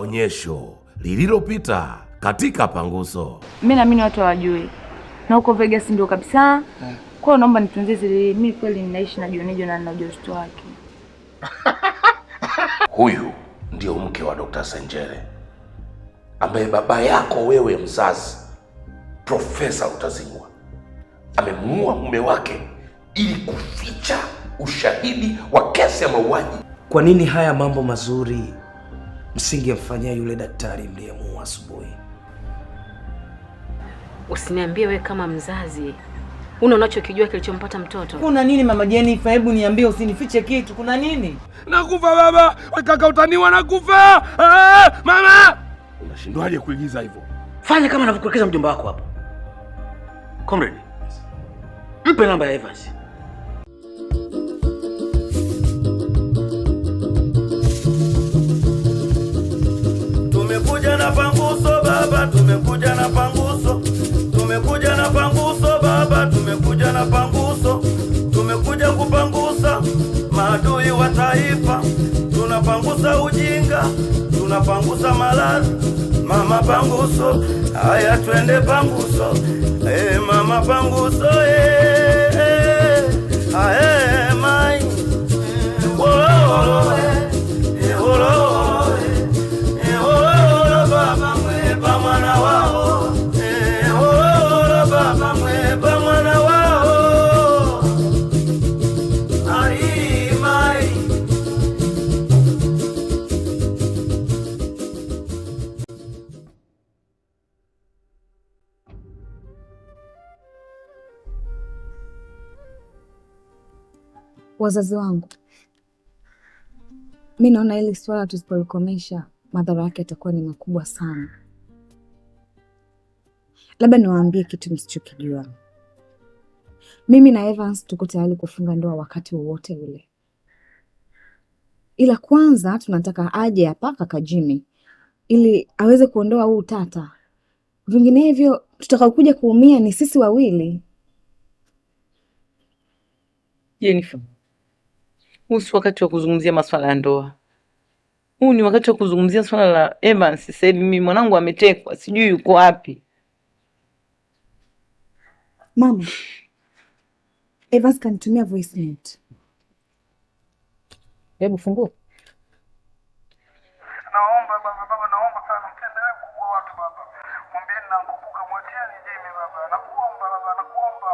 onyesho lililopita katika Panguso. Mimi naamini watu hawajui. Na huko Vegas ndio kabisa. Kwa naomba nitunzie zile, mimi kweli ninaishi na Jonijo na nina ujauzito wake. Huyu ndio mke wa Dr. Senjere, ambaye baba yako wewe mzazi Profesa Utazingwa amemuua mume wake ili kuficha ushahidi wa kesi ya mauaji. Kwa nini haya mambo mazuri msingemfanyia yule daktari mliyemuua asubuhi? Usiniambie we kama mzazi unachokijua kilichompata mtoto. Kuna nini mama Jennifer? Hebu niambie, usinifiche kitu. Kuna nini? Nakufa baba, kaka utaniwa nakufa. Mama! Unashindwaje kuigiza hivyo? Fanya kama anavyokuelekeza mjomba wako hapo. Comrade. Mpe namba ya Evans. Tumekuja na Panguso baba, tumekuja na Panguso. Tumekuja na Panguso baba, tumekuja na Panguso. Tumekuja kupangusa maadui wa taifa. Tunapangusa ujinga, tunapangusa maradhi. Mama Panguso, haya twende Panguso. Mama Panguso, mai. Baba mweba mwana wao. Baba mweba mwana wao. Ai mai. Wazazi wangu, mimi naona hili swala tusipolikomesha madhara yake yatakuwa ni makubwa sana. Labda niwaambie kitu msichokijua. Mimi na Evans tuko tayari kufunga ndoa wakati wowote ule. Ila kwanza tunataka aje hapa kaka Jimmy ili aweze kuondoa huu utata. Vinginevyo tutakaokuja kuumia ni sisi wawili. Jennifer, huu si wakati wa kuzungumzia masuala ya ndoa. Huu ni wakati wa kuzungumzia swala la Evans. Sasa hivi mimi mwanangu ametekwa, sijui yuko wapi. Mama, Evans kanitumia voice note. Hebu fungua. Naomba baba, naomba sana mtendelee kwa watu baba. Mwambieni na ngupuka mwacheni Jimmy baba. Nakuomba baba, nakuomba.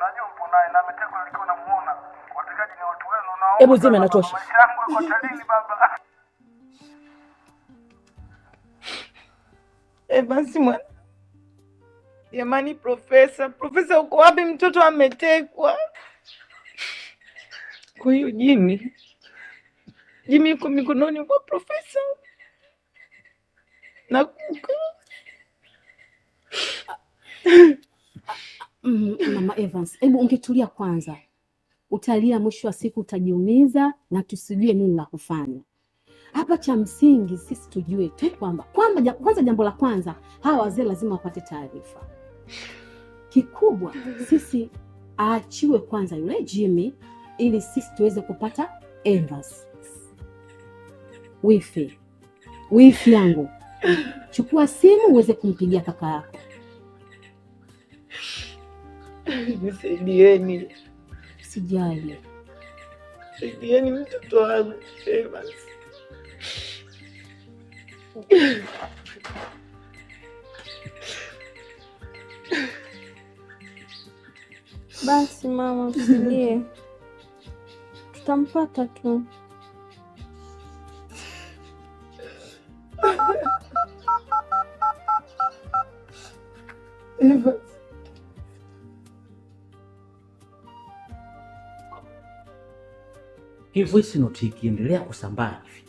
Najua mpo naye na ametekwa, nilikuwa namuona. Watekaji ni watu wenu, naomba. Hebu zime natosha. Maisha yangu kwa talini baba. Evans mwana. Jamani Profesa uko wapi? Mtoto ametekwa. Kwa hiyo Jimmy yuko mikononi kwa Profesa. Nakuka. Mama Evans, hebu ungetulia kwanza. Utalia, mwisho wa siku utajiumiza na tusijue nini la kufanya. Hapa cha msingi sisi tujue tu kwamba kwanza jambo la kwanza hawa wazee lazima wapate taarifa. Kikubwa sisi aachiwe kwanza yule Jimmy ili sisi tuweze kupata Evans. Wifi yangu. Chukua simu uweze kumpigia kaka yako. Nisaidieni. Sijali. Saidieni mtoto wangu Evans. Basi mama, usilie. Tutampata tu. Evans. Hii voice note ikiendelea kusambaa hivi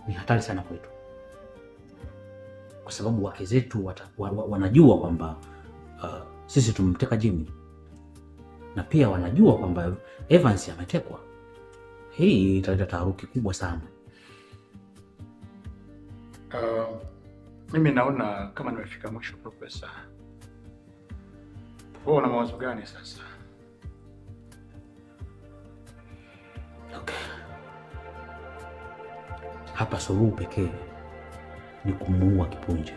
ni hatari sana kwetu, kwa sababu wake zetu wanajua kwamba sisi tumemteka Jimmy, na pia wanajua kwamba Evans ametekwa. Hii italeta taharuki kubwa sana. Mimi naona kama nimefika mwisho Profesa. Wewe una mawazo gani sasa? Okay. Hapa suluhu pekee ni kumuua Kipunje.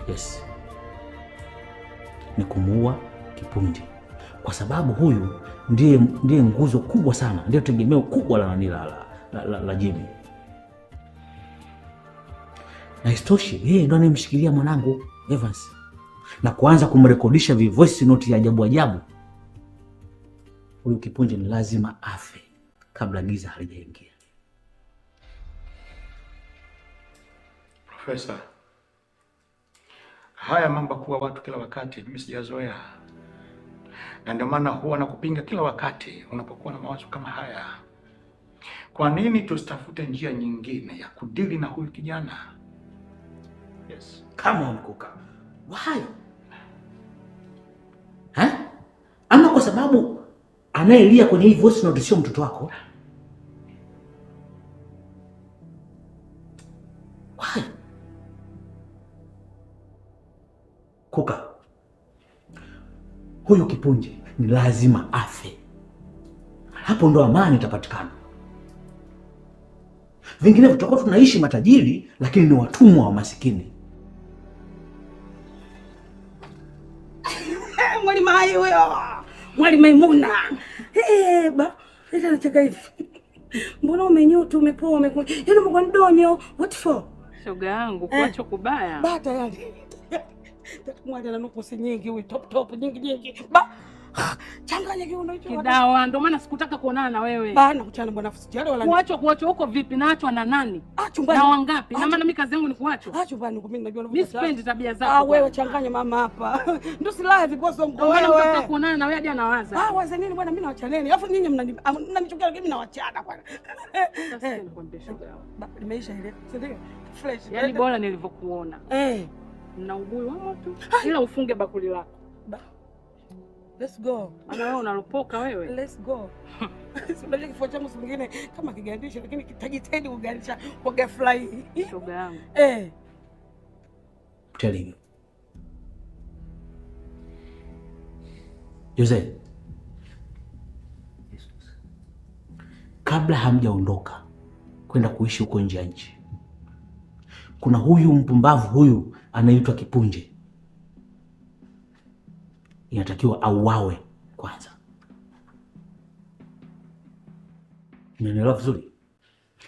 Yes, ni kumuua Kipunje kwa sababu huyu ndiye nguzo kubwa sana, ndiye tegemeo kubwa la Jimmy. Na istoshi yeye ndo anemshikilia mwanangu Evans na kuanza kumrekodisha voice note ya ajabu ajabu. Huyu Kipunje ni lazima afe kabla giza halijaingia. Profesa, haya mambo kuwa watu kila wakati mimi sijazoea, na ndio maana huwa nakupinga kila wakati unapokuwa na mawazo kama haya. Kwa nini tusitafute njia nyingine ya kudili na huyu kijana? Yes. Come on, Kuka. Why? Ama kwa sababu anayelia kwenye hii voice note sio mtoto wako? Why? Kuka, huyu Kipunje ni lazima afe. Hapo ndo amani itapatikana. Vinginevyo tutakuwa tunaishi matajiri lakini ni watumwa wa masikini. Mwalimu hai huyo. Mwalimu Maimuna. Ba, nita anacheka hivi. Mbona umenyuta, umepoa, umekuwa. Yaani umekuwa ndonyo. What for? Shoga yangu, kuacho kubaya. Ba tayari. Mwali ananuko si nyingi huyu, top nyingi. Ba. Changanya kiuno hicho. Kidawa, ndio maana sikutaka kuonana na wewe. Bana kuchana bwana usijali wala. Kuacho huko vipi? Naachwa na nani? Chumbani. Na wangapi? Na maana mimi kazi yangu ni kuacho. Chumbani mimi najua mimi sipendi tabia zako. Wewe changanya mama hapa. Ndio silaha vipozo mko wewe. Ndio maana nataka kuonana na wewe hadi anawaza. Waza nini bwana, mimi nawachaneni. Alafu nyinyi mnanichukia lakini mimi nawachana bwana. Sasa nikwambie shoga yangu. Nimeisha ile. Si ndio? Fresh. Yaani bora nilivyokuona. Na ubuyu wa moto. Ila ufunge bakuli lako. Let's go. Ana wewe unalopoka wewe. Let's go. Unajua kifua changu kingine kama kigandisha lakini kitajitahidi kugandisha kwa ghafla hii. Shoga yangu. Telling you. Jose. Kabla hamjaondoka kwenda kuishi huko nje ya nchi, kuna huyu mpumbavu huyu anaitwa Kipunje. Inatakiwa auawe kwanza. Unaelewa vizuri?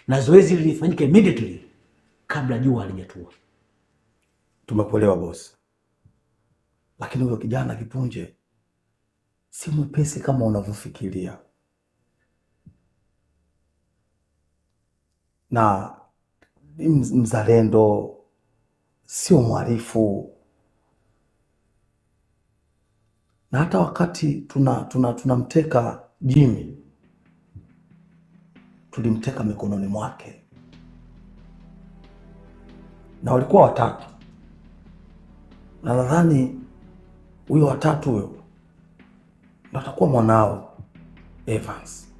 Na zoezi lilifanyika immediately kabla jua halijatua. Tumekuelewa boss. Lakini huyo kijana Kipunje si mwepesi kama unavyofikiria. Na mzalendo, sio mhalifu. Na hata wakati tunamteka Jimmy, tulimteka mikononi mwake. Na walikuwa watatu. Na nadhani huyo watatu huyo ndio atakuwa mwanao Evans.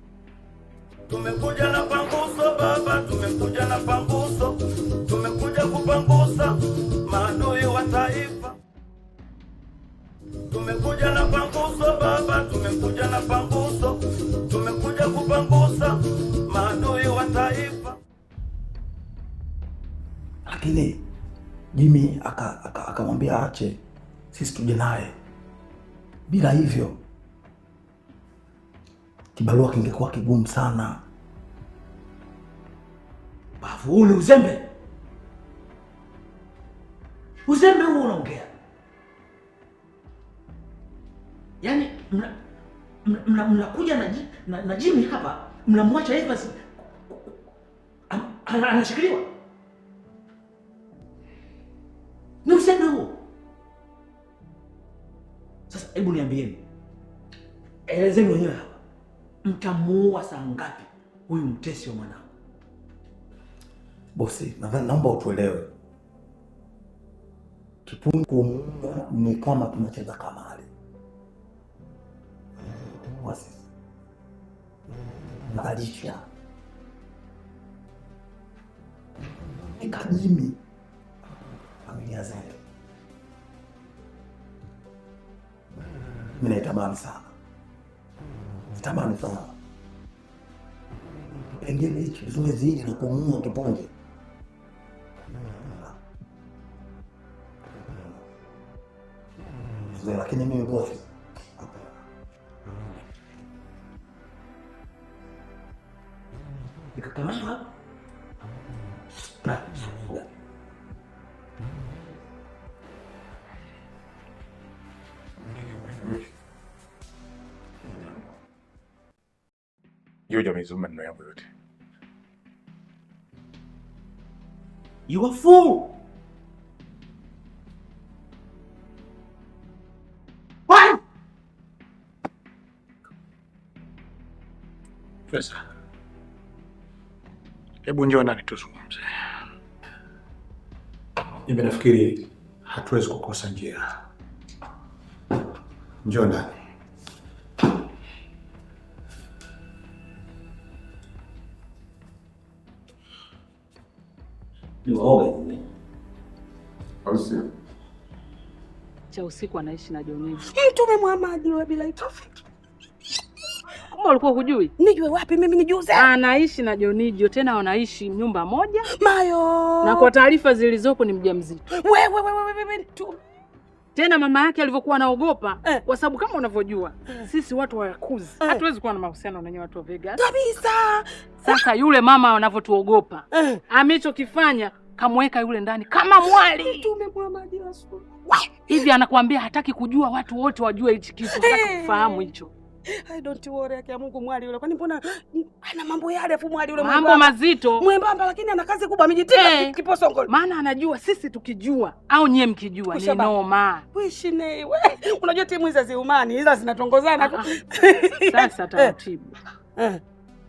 Tumekuja na panguso baba, tumekuja na panguso. Tumekuja kupangusa maadui wa taifa. Tumekuja na panguso baba, tumekuja na panguso. Tumekuja kupangusa maadui wa taifa. Lakini Jimmy akamwambia aache sisi tuje naye. Bila hivyo kibarua kingekuwa kigumu sana. Bafu, huu ni uzembe. Uzembe huu unaongea. Yaani mnakuja na Jimmy hapa, mnamwacha Evans anashikiliwa. Ni uzembe huu. Sasa hebu niambieni. Elezeni wenyewe hapa. Mtamuua saa ngapi huyu mtesi wa mwanangu? Bosi, naomba utuelewe. Kipunje ni kama tunacheza kamari. Wasi. Nalisha. Jimmy familia zetu. Mimi natamani sana. pengine hichi zoezi hili la kumuua Kiponje lakini mimi bosi nikakamata Yule amezungumza maneno yangu yote. You are fool. What? Pesa. Hebu njoo ndani tuzungumze. Mimi nafikiri hatuwezi kukosa njia. Njoo ndani. Cha usiku anaishi na Joniji. Mtume Muhammad wa bila itofiki. Kama ulikuwa hujui? Nijue wapi mimi nijuze? Anaishi na Joniji, tena wanaishi nyumba moja. Mayo. Na kwa taarifa zilizopo ni mjamzito. Wewe tu. Tena mama yake alivyokuwa anaogopa kwa sababu kama unavyojua sisi watu wa Yakuza hatuwezi kuwa na mahusiano na watu wa Vegas. Kabisa. Sasa yule mama anavyotuogopa amechokifanya kamweka yule ndani kama mwali. Mtume Muhammad Rasul. Hivi anakuambia hataki kujua watu wote wajue hichi kitu, hataki kufahamu hicho. I don't worry yake Mungu mwali yule. Kwani mbona ana mambo yale afu mwali yule mambo mazito. Mwembamba lakini ana kazi kubwa amejitia kiposongo. Maana anajua sisi tukijua au nyie mkijua ni noma. Wishi nei we. Unajua timu hizo ziumani hizo zinatongozana tu. Sasa taratibu.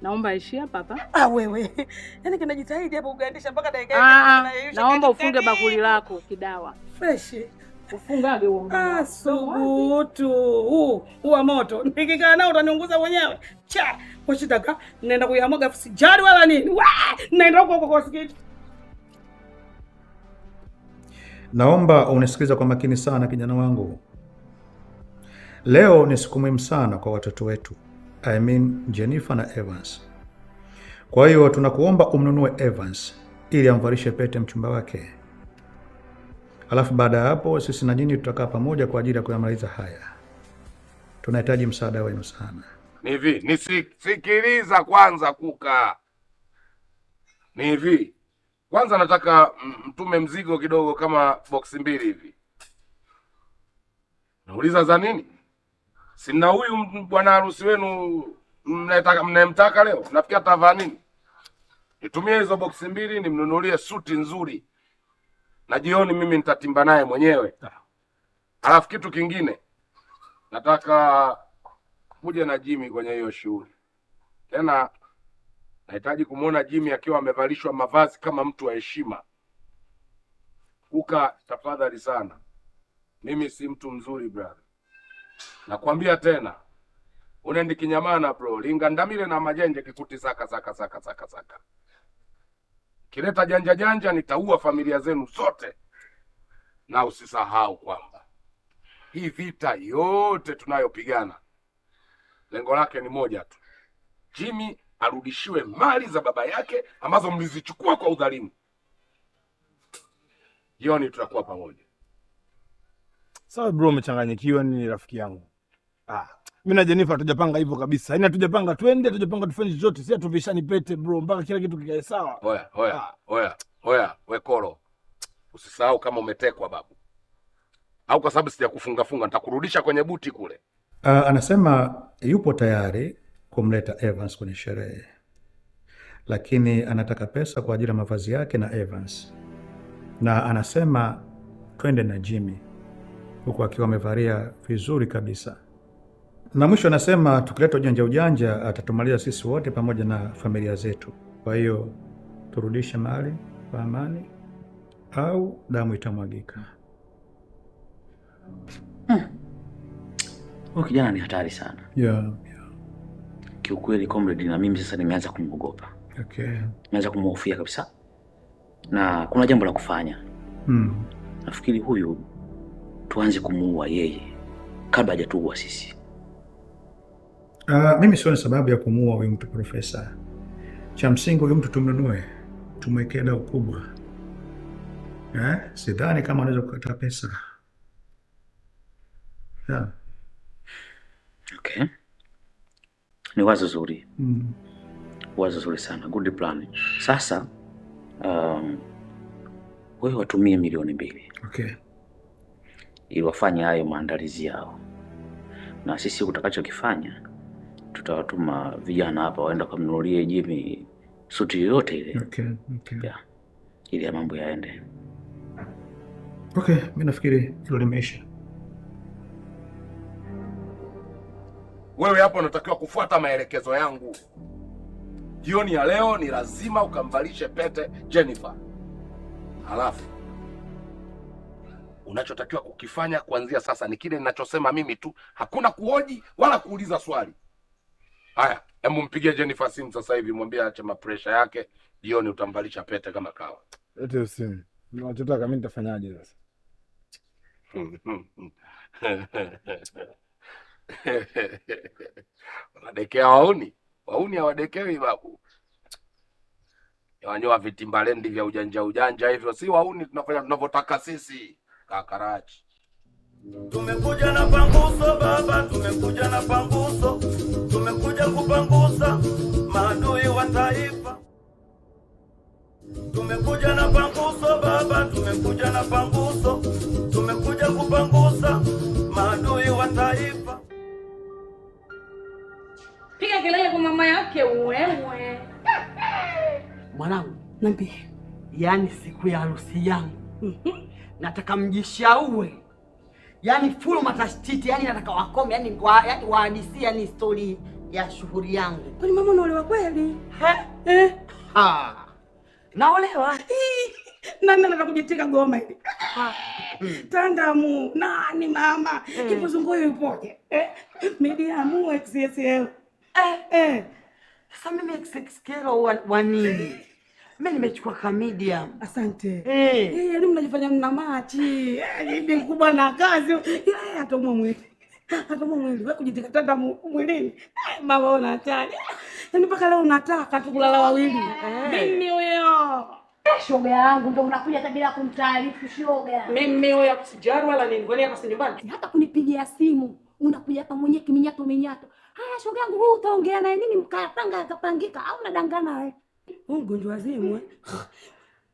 Naomba ishi hapa. Wewe. Yaani kinajitahidi hapo ugandisha mpaka dakika hiyo. Naomba ufunge bakuli lako kidawa. Fresh. Ufungage uongo. Subutu. Wa moto. Nikikaa nao utaniunguza mwenyewe. Cha. Washitaka naenda kuyamwaga sijali wala nini. Naenda huko kwa sikiti. Naomba unisikilize kwa makini sana kijana wangu. Leo ni siku muhimu sana kwa watoto wetu. I mean Jennifer na Evans. Kwa hiyo tunakuomba umnunue Evans ili amvalishe pete mchumba wake. Alafu baada ya hapo sisi na nyinyi tutakaa pamoja kwa ajili ya kuyamaliza haya. Tunahitaji msaada wenu sana. Ni hivi, nisikiliza kwanza kuka. Ni hivi. Kwanza nataka mtume mzigo kidogo kama boksi 2 hivi. Nauliza za nini? Sina huyu bwana harusi wenu mnayemtaka leo. Nafikia atavaa nini? Nitumie hizo boksi 2 nimnunulie suti nzuri. Na jioni mimi nitatimba naye mwenyewe. Alafu kitu kingine. Nataka kuja na Jimmy kwenye hiyo shughuli. Tena nahitaji kumuona Jimmy akiwa amevalishwa mavazi kama mtu wa heshima. Kuka, tafadhali sana. Mimi si mtu mzuri brother. Nakwambia tena. Unendi kinyamana bro. Lingandamile na majenje kikuti saka. Kileta janja nitaua familia zenu zote. Na usisahau kwamba hii vita yote tunayopigana lengo lake ni moja tu. Jimmy arudishiwe mali za baba yake ambazo mlizichukua kwa udhalimu. Jioni tutakuwa pamoja. Sawa bro, umechanganyikiwa nini rafiki yangu? Mimi na Jennifer hatujapanga hivyo kabisa. Yaani hatujapanga twende, hatujapanga tufanye chochote. Sisi tuvishani pete bro, mpaka kila kitu kikae sawa. Oya, wekolo. Usisahau kama umetekwa babu. Au kwa sababu sijakufunga nitakurudisha kwenye buti kule. Anasema yupo tayari kumleta Evans kwenye sherehe. Lakini anataka pesa kwa ajili ya mavazi yake na Evans. Na anasema twende na Jimmy. Huko akiwa amevalia vizuri kabisa. Na mwisho anasema tukileta ujanja atatumaliza sisi wote pamoja na familia zetu. Kwa hiyo turudishe mali kwa amani au damu itamwagika. Huyu kijana ni hatari sana. Yeah. Kiukweli comrade, na mimi sasa nimeanza kumwogopa. Okay. Nimeanza kumhofia kabisa. Na kuna jambo la kufanya. Nafikiri huyu tuanze kumuua yeye kabla hajatuua sisi. Mimi sioni sababu ya kumuua huyu mtu profesa. Cha msingi huyu mtu tumnunue, tumwekee dau kubwa. Sidhani kama anaweza kukataa pesa. Yeah. Okay. Ni wazo zuri. Wazo zuri sana. Good plan. Sasa wewe watumie 2 milioni. Okay. Ili wafanye hayo maandalizi yao. Na sisi utakachokifanya tutawatuma vijana hapa waenda kumnunulie Jimmy suti yoyote ile. Okay. Yeah. Ili mambo yaende. Okay, mimi nafikiri hilo limeisha. Wewe hapo unatakiwa kufuata maelekezo yangu. Jioni ya leo ni lazima ukamvalishe pete Jennifer. Halafu unachotakiwa kukifanya kuanzia sasa ni kile ninachosema mimi tu, hakuna kuhoji wala kuuliza swali. Haya, hebu mpigie Jennifer simu sasa hivi, mwambie aache mapresha yake, jioni utamvalisha pete kama kawa. Eti simu. Unachotaka mimi nitafanyaje sasa? Unadekea wauni? Wauni hawadekewi babu. Wanyoa vitimbalendi vya ujanja hivyo, si wauni, tunafanya tunavyotaka sisi. Kakarachi. Tumekuja na panguso baba, tumekuja na panguso, tumekuja kupangusa maadui wa taifa. Tumekuja na panguso baba, tumekuja na panguso, tumekuja kupangusa maadui wa taifa. Piga kelele kwa mama yake wewe. Mwanangu, niambie. Yaani siku ya harusi yangu. Nataka mjishaue. Yaani full matashtiti, yaani nataka wakome, yaani wahadisia yani story ya shughuli yangu. Kwani mama unaolewa kweli? Naolewa. Nani anataka kujitika goma hili? Tandamu, nani mama? Kipuzunguyo yupoje? Mediamu XXL. Sasa mimi XXL wa nini? Mimi nimechukua ka medium. Asante. Yaani mnajifanya mna machi. Bibi mkubwa na kazi. Atomwa mwili. Atomwa mwili. Wewe kujitika tandamu mwilini. Mama una hatari. Yaani mpaka leo unataka tukulala wawili. Mimi huyo. Shoga yangu ndio unakuja hata bila kumtaarifu shoga. Mimi huyo kusijaru wala nini? Kwani hapa si nyumbani? Hata kunipigia simu. Unakuja hapa mwenyewe kiminyato. Haya shoga yangu wewe utaongea naye nini mkapanga akapangika au unadangana wewe? Mgonjwa wazimu.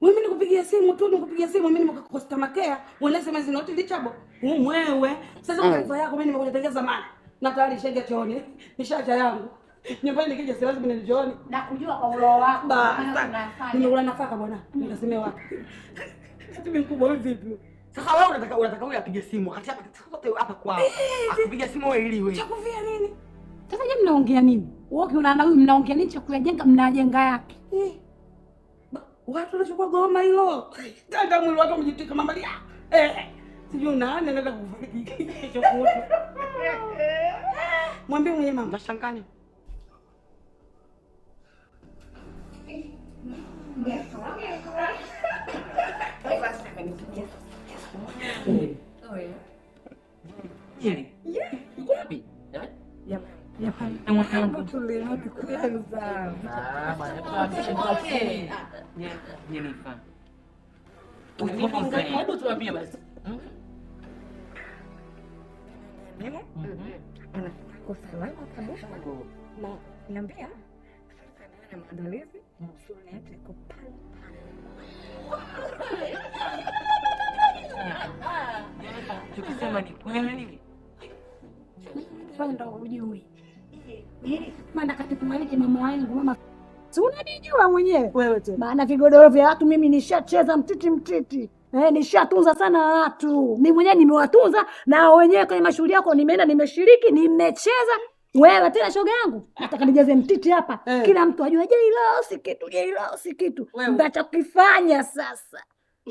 Mimi nikupigia simu mimi nimekukosta makea. Unasema zina hoti lichabo. Wewe. Sasa kwa yako mimi nimekuja tengeza zamani. Na tayari shenge chooni. Nishacha yangu. Nyumbani nikija si lazima nilijooni. Nakujua kwa ulo wako. Nimekula nafaka bwana. Nikasemea wapi? Ati mkubwa vipi? Sasa wewe unataka wewe apige simu wakati hapa kwao. Akupiga simu wewe ili wewe. Chakuvia nini? Sasa je, mnaongea nini? Wewe unaona huyu mnaongea nini cha kuyajenga mnajenga yapi? Watu wanachukua goma hilo. Tanda mwili watu wamejitika mamalia. Sijui nani anaenda kufariki kesho kutwa. Mwambie mwenye mama shangani. Hebu tuambie basi. Kwa salama kabisa. Na niambia na maandalizi msuri yetu iko pale pale. Tukisema ni kweli. Fanda ujui. Maana katikumalikia mama wangu mama. Si unanijua mwenyewe. Wewe tu. Maana vigodoro vya watu mimi nishacheza mtiti. Nishatunza sana watu. Mimi mwenyewe nimewatunza na wenyewe kwenye mashughuli yako nimeenda nimeshiriki, nimecheza. Wewe tena shoga yangu, nataka nijaze mtiti hapa. Kila mtu ajue J-Lo si kitu. Nitachokifanya sasa.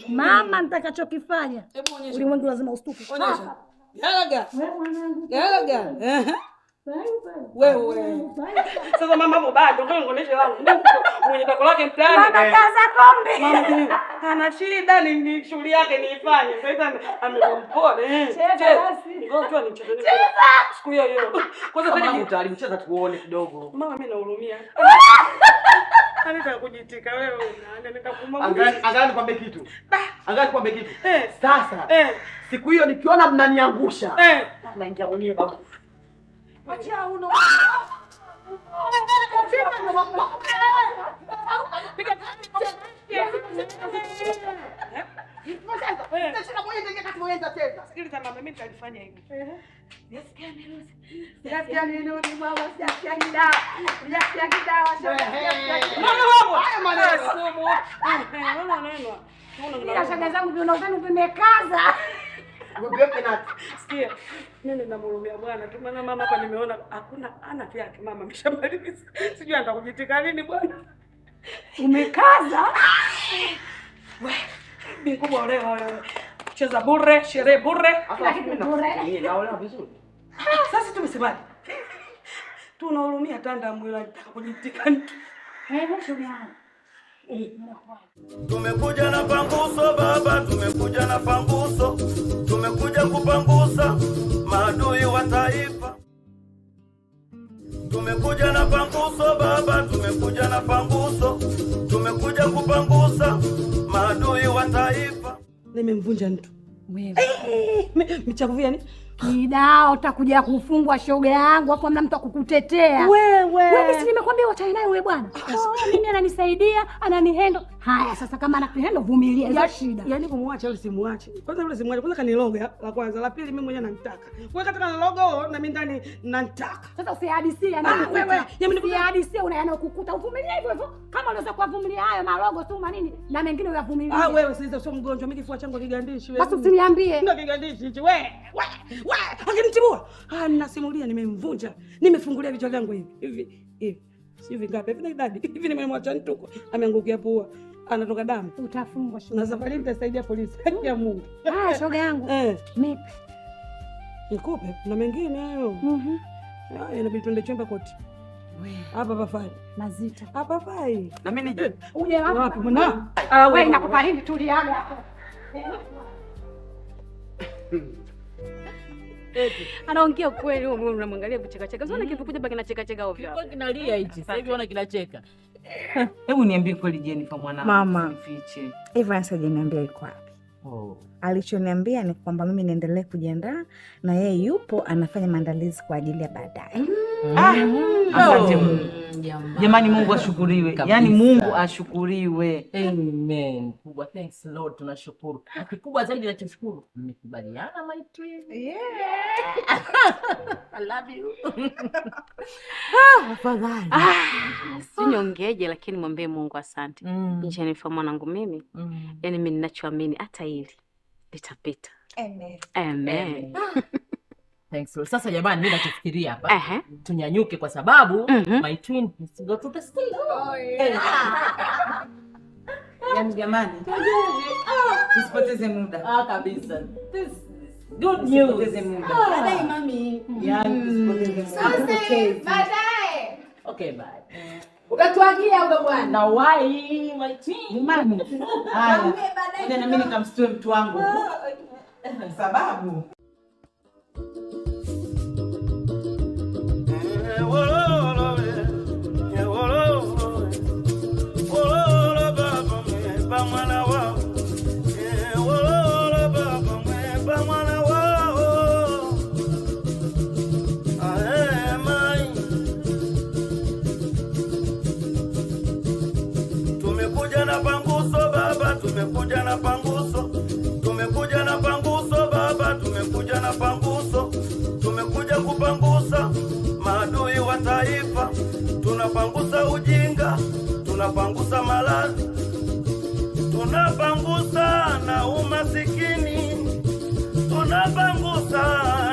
Mama nitakachokifanya. Ulimwengu lazima ustuke. Onyesha. Galaga. Wewe mwanangu. Galaga. Wewe. Sasa mama hapo bado ngoneshe langu. Mwenye tako lake mtaani. Mama kaza kombe. Mama ana shida ni shughuli yake niifanye. Sasa amekumpole. Cheza. Ngoja nicheze. Siku hiyo. Kwanza mama utalicheza tuone kidogo. Mama mimi nahurumia. Anataka kujitika wewe unaenda kumama. Angalia nikwambie kitu. Angalia nikwambie kitu. Sasa siku hiyo nikiona mnaniangusha. Naingia kwenye babu. Acha uno. Sikiliza mama, mimi nitalifanya hivi. Siasikia nini mama, siasikia kidawa. Siasikia kidawa. Mama, shaga zangu vionekana vimekaza. Sikia, mimi namhurumia bwana tu, maana mama hapa nimeona hakuna ana vyake mama ameshamaliza. Sijui anataka kujitika nini bwana. Umekaza? Wewe, ni kubwa leo. Cheza bure, sherehe bure. Mimi naona vizuri. Sasa tumesemaje? Tunahurumia tanda mwili anataka kujitika. Shughuli yangu. Tumekuja na panguso baba, tumekuja na panguso, tumekuja kupangusa maadui wa taifa. Tumekuja na panguso baba, tumekuja na panguso, tumekuja kupangusa maadui wa taifa. Nimemvunja mtu. Wewe. Michakuvia ni? Kidao utakuja kufungwa shoga yangu, hapo hamna mtu akukutetea. Wewe si nimekwambia utani naye wewe bwana. Mimi ananisaidia, ananihendo. Haya sasa kama anakihendo vumilia hizo shida. Yaani kumwacha yule simwache. Kwanza yule simwache, kwanza kaniloga la kwanza, la pili mimi mwenyewe namtaka. Wewe katika logo na mimi ndani namtaka. Sasa usihadisie wewe, usihadisie unakukuta uvumilia hivyo hivyo. Kama unaweza kuvumilia hayo malogo tu manini na mengine uyavumilia. Wewe sio mgonjwa, mimi kifua changu kigandishi wewe. Basi usiniambie. Ndio kigandishi hichi wewe. Angenitibua. Ninasimulia nimemvunja. Nimefungulia vichwa vyangu hivi. Sio vingapi hivi na idadi. Hivi nimemwacha nituko. Ameangukia pua. Anatoka damu. Utafungwa shoga. Na safari nitasaidia polisi. Haki ya Mungu. Shoga yangu. Nipe. Nikupe na mengine hayo. Inabidi tuende chemba koti. Hapa pafai. Mazito. Hapa pafai. Na mimi nije. Uje wapi mwana? Wewe nakupa nini tuliaga hapo. Anaongea kweli, wewe unamwangalia kucheka cheka. Unaona kitu kuja baki na cheka cheka ovyo. Kwa kinalia hichi. Sasa hivi ona kinacheka. Hebu niambie kweli Jennifer mwanangu. Mama. Fiche. Evans hajaniambia yuko wapi. Alichoniambia ni kwamba mimi niendelee kujiandaa na yeye yupo anafanya maandalizi kwa ajili ya baadaye. Asante Mungu. Jamani, Mungu ashukuriwe. Yaani Mungu ashukuriwe. Amen. Kubwa, thanks Lord, tunashukuru. Na kikubwa zaidi nachoshukuru, mmekubaliana my twin. I love you. Afadhali. Sinyongeje lakini mwambie Mungu asante. Jennifer mwanangu mimi. Yaani mimi ninachoamini hata hili litapita. Amen. Thanks Lord. Sasa jamani, mimi nachofikiria hapa tunyanyuke kwa sababu my twin is go to the stage. Yaani jamani, tusipoteze muda. Kabisa. This good news. Tusipoteze muda. Baadaye mami. Yaani tusipoteze muda. Baadaye. Okay, bye. Utatuagia huyo bwana. Na why my twin? Mami. Haya. Na mimi nikamstue mtu wangu. Sababu tumekuja na panguso baba, tumekuja na panguso, tumekuja na panguso baba, tumekuja na panguso, tumekuja kupangusa maadui wa taifa, tunapangusa ujinga, tunapangusa maradhi, tunapangusa na umasikini, tunapangusa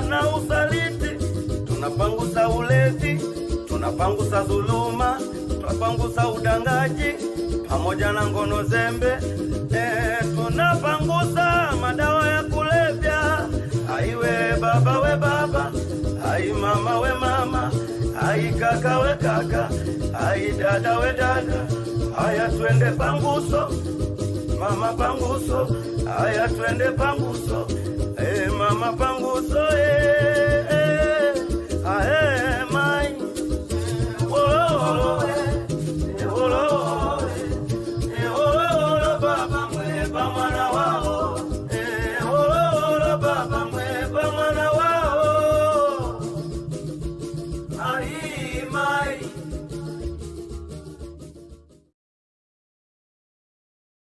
na usaliti, tunapangusa ulevi, tunapangusa dhuluma, tunapangusa udangaji pamoja na ngono zembe, tunapangusa madawa ya kulevya. Aiwe baba we baba, ai mama we mama, kaka we kaka, ai dada we dada, haya twende panguso, mama panguso, haya twende panguso, mama panguso, mai, baba mwe, baba